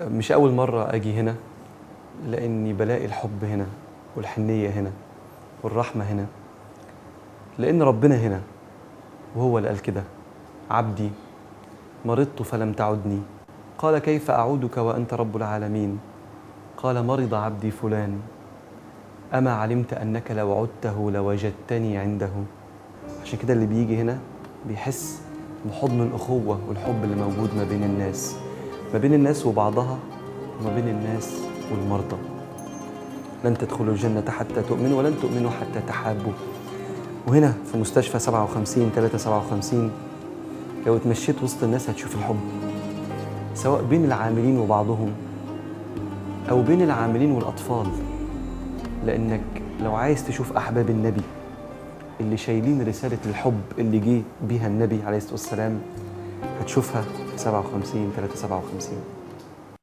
مش أول مرة أجي هنا، لأني بلاقي الحب هنا والحنية هنا والرحمة هنا، لأن ربنا هنا وهو اللي قال كده: عبدي مرضت فلم تعدني، قال كيف أعودك وأنت رب العالمين؟ قال مرض عبدي فلان، أما علمت أنك لو عدته لوجدتني عنده. عشان كده اللي بيجي هنا بيحس بحضن الأخوة والحب اللي موجود ما بين الناس، ما بين الناس وبعضها، وما بين الناس والمرضى. لن تدخلوا الجنة حتى تؤمنوا ولن تؤمنوا حتى تحابوا. وهنا في مستشفى 57 357 لو اتمشيت وسط الناس هتشوف الحب، سواء بين العاملين وبعضهم أو بين العاملين والأطفال. لأنك لو عايز تشوف أحباب النبي اللي شايلين رسالة الحب اللي جه بيها النبي عليه الصلاة والسلام، هتشوفها في 57 357.